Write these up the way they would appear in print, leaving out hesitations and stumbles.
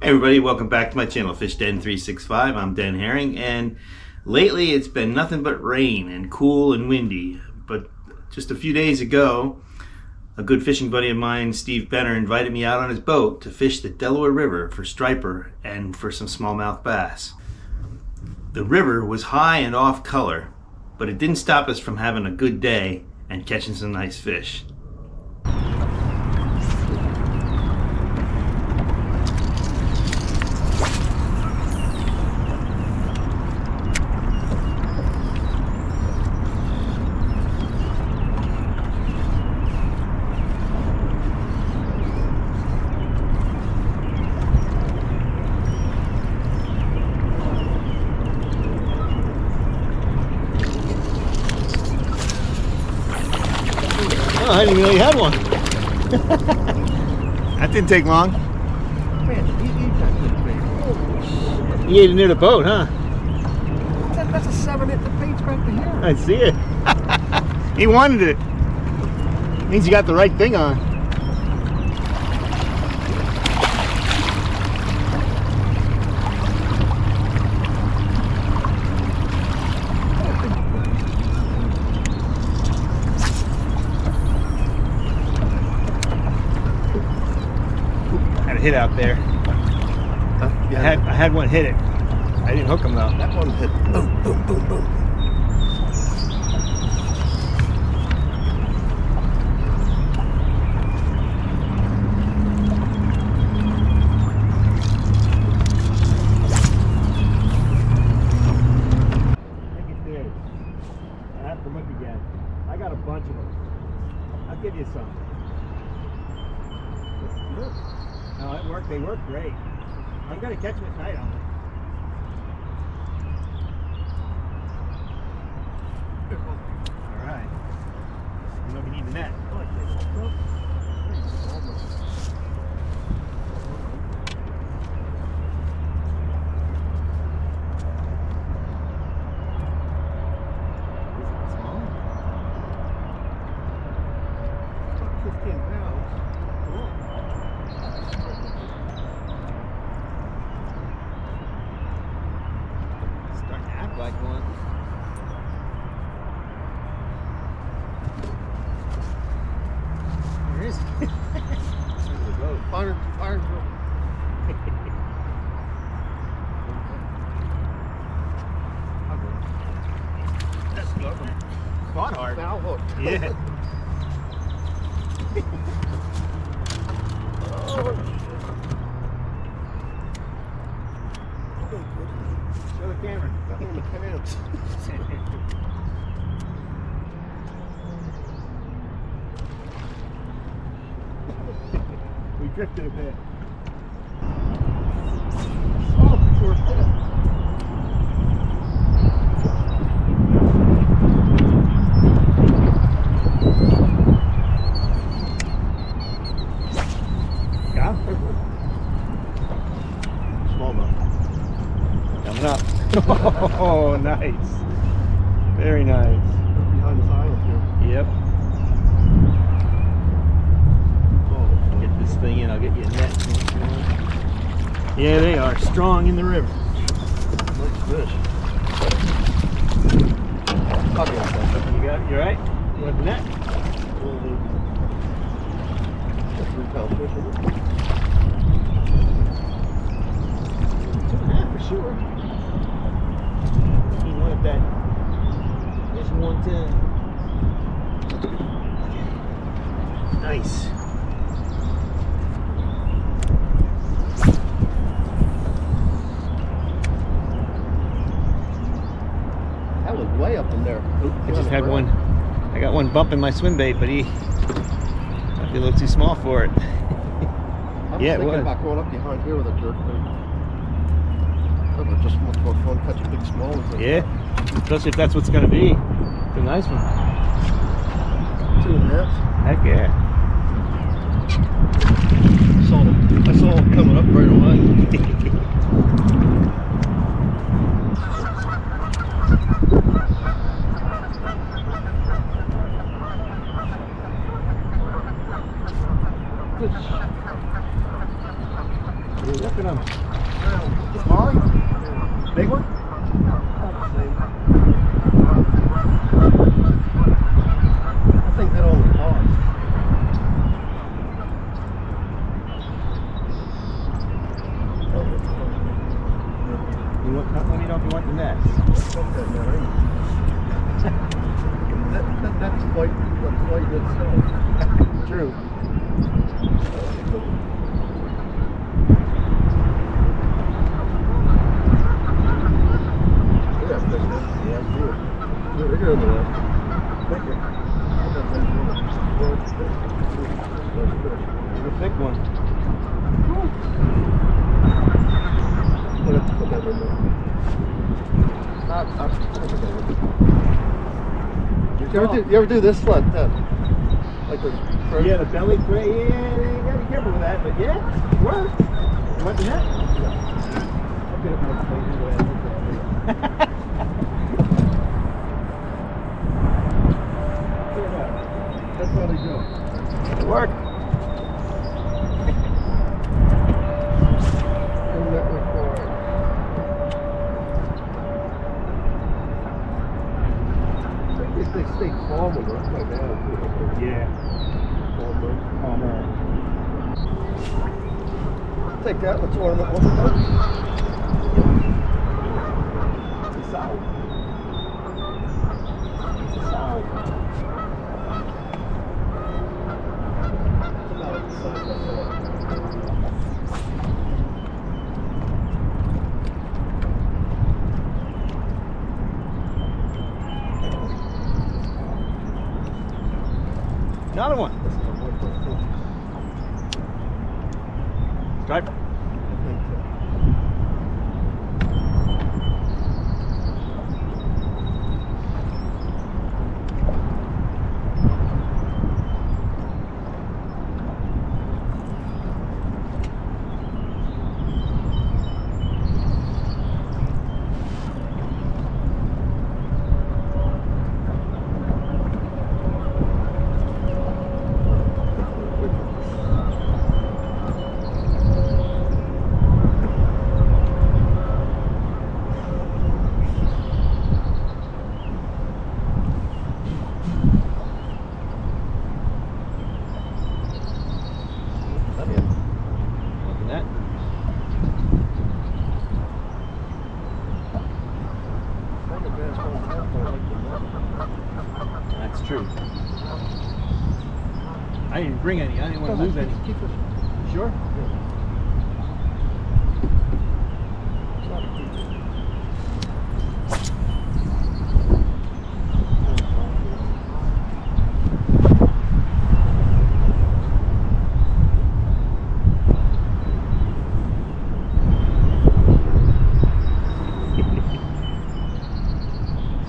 Hey everybody, welcome back to my channel, Fish Den 365. I'm Den Haring, and lately it's been nothing but rain and cool and windy. But just a few days ago, a good fishing buddy of mine, Steve Benner, invited me out on his boat to fish the Delaware River for striper and for some smallmouth bass. The river was high and off color, but it didn't stop us from having a good day and catching some nice fish. Oh, I didn't even know you had one. That didn't take long. Man, You ate it near the boat, huh? that's a 7 at the bait's back to here. I see it. He wanted it. Means you got the right thing on. Hit out there. Yeah, I had one hit it. I didn't hook him though. that one hit. Boom, boom, boom, boom. I think it did. I have to look again. I got a bunch of them. I'll give you some. No, it worked. They work great. I'm gonna catch them at night. All right. You know we need the net. Like one. There is. There's the boat. Fire. That's good. Caught hard. Now hook. Yeah. Show the camera. Got one in the pants. We drifted a bit. Oh, sure did. Got him? Smallmouth. Coming up. Oh, nice. Very nice. Behind this island here. Yep. Oh, Get this thing in. I'll get you a net. Yeah, they are strong in the river. nice fish. I'll get that. You got it? You alright? You want the net? 3-pound fish, isn't it? 2.5 for sure. He wanted that. There's 110. Nice. That was way up in there. I just had one. I got one bumping my swim bait, but he might be a little too small for it. I was Yeah, it thinking was. about going up behind here with a jerk bait. That was just much more fun catching big small ones. Yeah, especially if that's what's going to be. It's a nice one. 2.5. Heck yeah. I saw him coming up right away. Look at him. Small? Big one? I think that only paused. Let me know if you want the net. That's quite good stuff. True. Yeah, good. They're good in the left. It's a thick one. Put that in there. You ever do this like that? Like the Yeah, the belly play. Yeah, you gotta be careful with that, but yeah, it works. You want the net? I'll get it more closer to that. Look at that. That's how they go. It worked. They stay calm when they're upside down. Yeah. Calmer. Take that, let's ornament one. It's a solid. It's a solid. It's about the size of that. Another one. Striper. That's true. I didn't bring any. I didn't want to lose any. Keep it. Sure?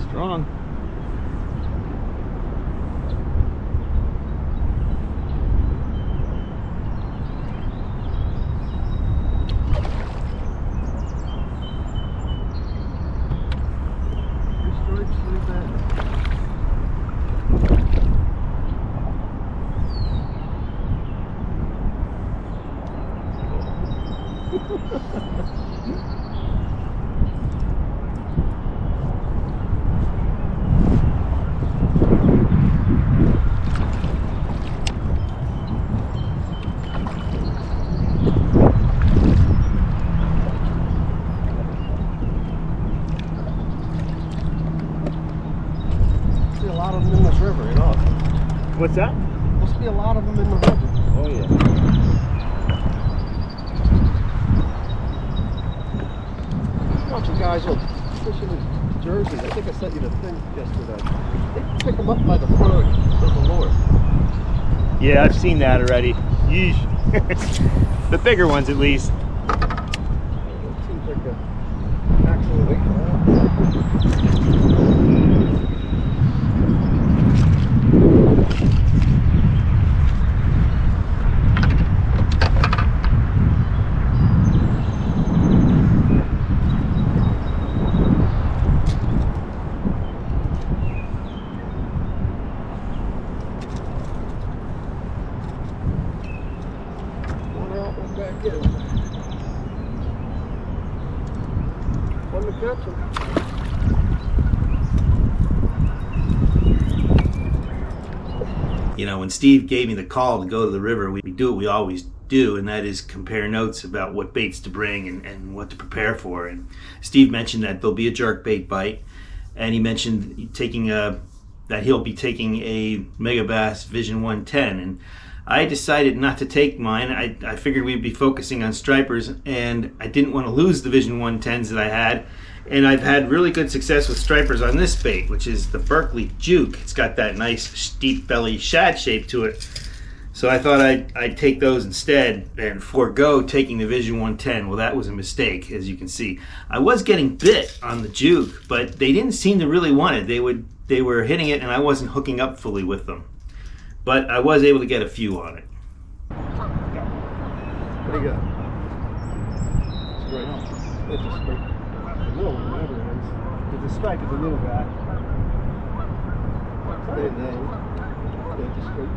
Strong. See a lot of them in this river, you know. What's that? Must be a lot of them in the river. Oh yeah. A bunch of guys are fishing in Jersey. I think I sent you the thing yesterday. They pick them up by the third of the Lord. Yeah, I've seen that already. Yeesh. The bigger ones, at least. It seems like a actual weight. One out, one back in. Gotcha. You know, when Steve gave me the call to go to the river, we do what we always do, and that is compare notes about what baits to bring and what to prepare for. And Steve mentioned that there'll be a jerkbait bite, and he mentioned that he'll be taking a Megabass Vision 110. And I decided not to take mine. I figured we'd be focusing on stripers, and I didn't want to lose the Vision 110s that I had. And I've had really good success with stripers on this bait, which is the Berkeley Juke. It's got that nice steep belly shad shape to it. So I thought I'd take those instead and forego taking the Vision 110. Well, that was a mistake, as you can see. I was getting bit on the Juke, but they didn't seem to really want it. They were hitting it, and I wasn't hooking up fully with them. But I was able to get a few on it. What do you got? Straight. It's a straight. The little one, whatever it is. It's a stripe, it's a little guy. Straight name. Yeah, just straight.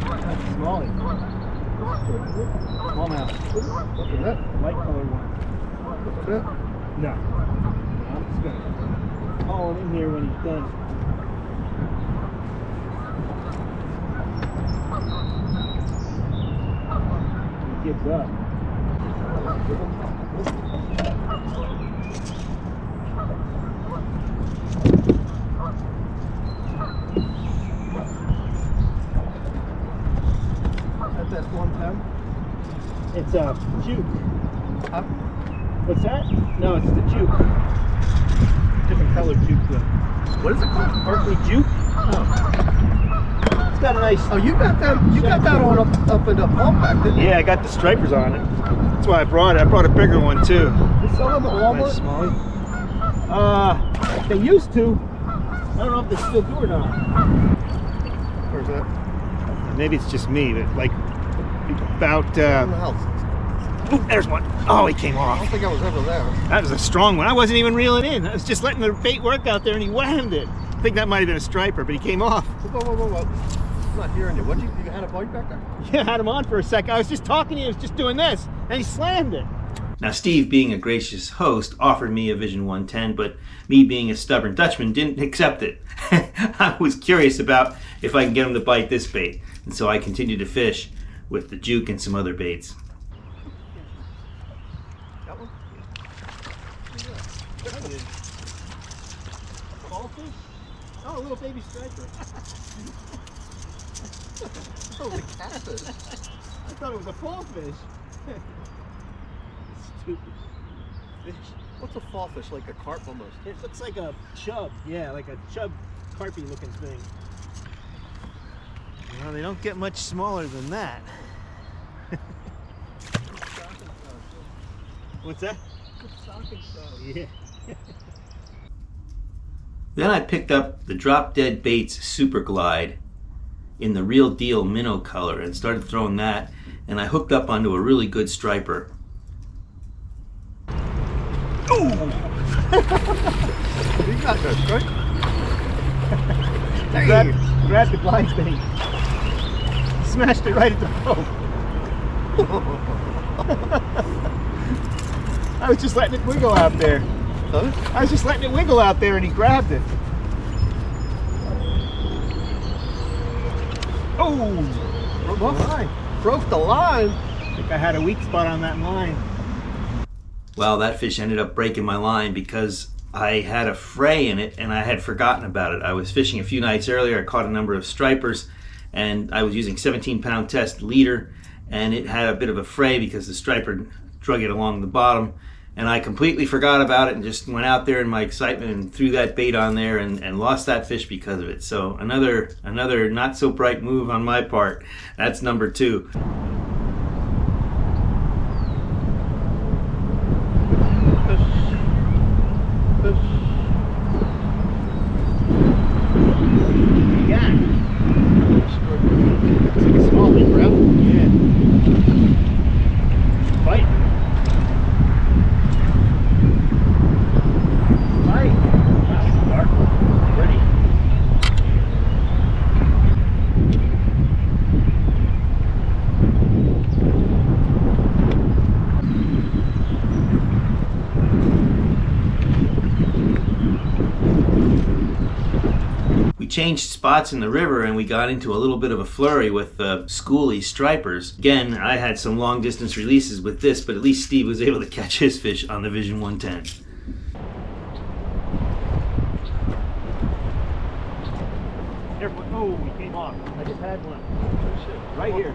That's a smallie. Smallmouth. What's that? Light colored one. What's that? No. I'm just gonna haul him in here when he's done. He gives up. That's 110. It's a Juke. Huh? What's that? No, it's the Juke. Different colored Juke though. What is it called? Berkeley Juke. Oh. It's got a nice. Oh, you got that. You got that on up in the pump back, didn't you? Yeah, I got the stripers on it. That's why I brought it. I brought a bigger one too. You sell them at Walmart? Nice, they used to. I don't know if they still do or not. Where's that? Maybe it's just me, but like about. In the house. Ooh, there's one. Oh, he came I off. don't think I was ever there. That was a strong one. I wasn't even reeling in. I was just letting the bait work out there, and he whammed it. I think that might have been a striper, but he came off. Whoa. I'm not hearing you. What you had a bite back there? Yeah, I had him on for a second. I was just talking to you. I was just doing this, and he slammed it. Now, Steve, being a gracious host, offered me a Vision 110, but me being a stubborn Dutchman didn't accept it. I was curious about if I can get him to bite this bait, and so I continued to fish with the Juke and some other baits. That one? Ballfish? Oh, a little baby striper. Oh, the catfish. I thought it was a fall fish. Stupid fish. What's a fall fish? Like a carp almost. It looks like a chub. Yeah, like a chub carpy looking thing. Well, they don't get much smaller than that. What's that? Yeah. Then I picked up the Drop Dead Baits Super Glide in the Real Deal minnow color and started throwing that, and I hooked up onto a really good striper. You got this, right? Grabbed the blind bait. Smashed it right at the boat. I was just letting it wiggle out there. Huh? I was just letting it wiggle out there and he grabbed it. Oh! Broke the line. Broke the line. I think I had a weak spot on that line. Well, that fish ended up breaking my line because I had a fray in it and I had forgotten about it. I was fishing a few nights earlier. I caught a number of stripers and I was using 17-pound test leader, and it had a bit of a fray because the striper drug it along the bottom, and I completely forgot about it and just went out there in my excitement and threw that bait on there and lost that fish because of it. So another not so bright move on my part. That's number 2. changed spots in the river and we got into a little bit of a flurry with schoolie stripers. Again, I had some long distance releases with this, but at least Steve was able to catch his fish on the Vision 110. Careful. Oh, he came off. I just had one. Right here.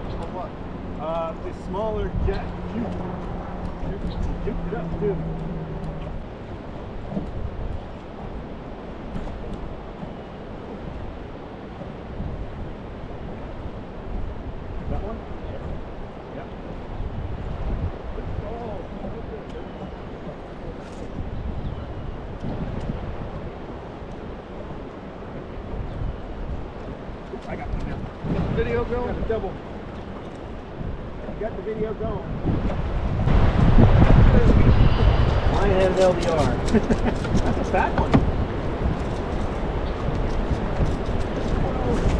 This smaller jet. Juked it up too. That one? Yep. I got one now. Got the video going? Got the double. You got the video going. Mine had an LDR. That's a fat one.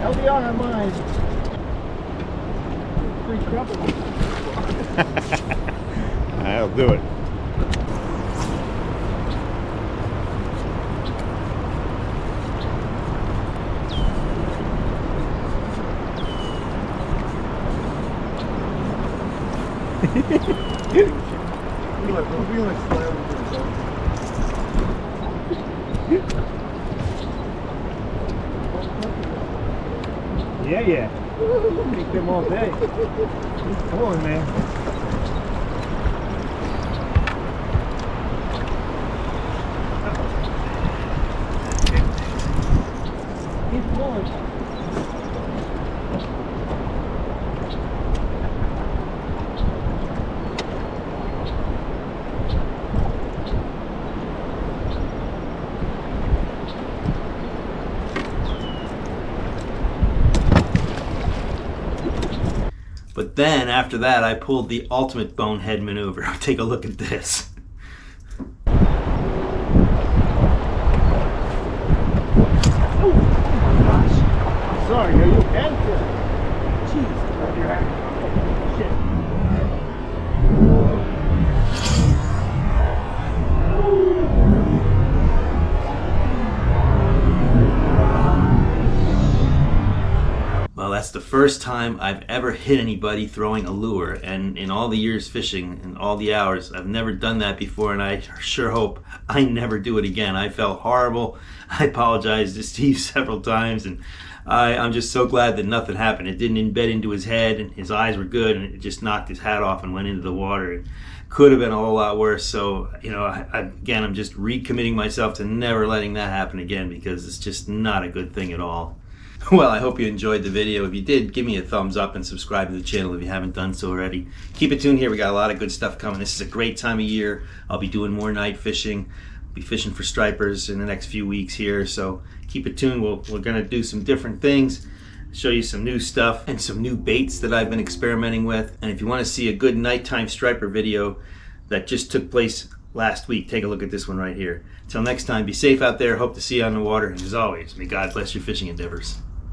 LDR on mine. Free trouble. I'll do it. Yeah. Take them all day. Come on, man. Keep going. But then after that, I pulled the ultimate bonehead maneuver. Take a look at this. Oh, gosh. Sorry, are you okay? Jeez, you're happy. Shit. Well, that's the first time I've ever hit anybody throwing a lure, and in all the years fishing and all the hours, I've never done that before, and I sure hope I never do it again. I felt horrible. I apologized to Steve several times, and I'm just so glad that nothing happened. It didn't embed into his head, and his eyes were good, and it just knocked his hat off and went into the water. It could have been a whole lot worse. So, again, I'm just recommitting myself to never letting that happen again, because it's just not a good thing at all. Well, I hope you enjoyed the video. If you did, give me a thumbs up and subscribe to the channel if you haven't done so already. Keep it tuned here. We got a lot of good stuff coming. This is a great time of year. I'll be doing more night fishing. I'll be fishing for stripers in the next few weeks here. So keep it tuned. We're going to do some different things, show you some new stuff and some new baits that I've been experimenting with. And if you want to see a good nighttime striper video that just took place last week, take a look at this one right here. Till next time, be safe out there. Hope to see you on the water. And as always, may God bless your fishing endeavors.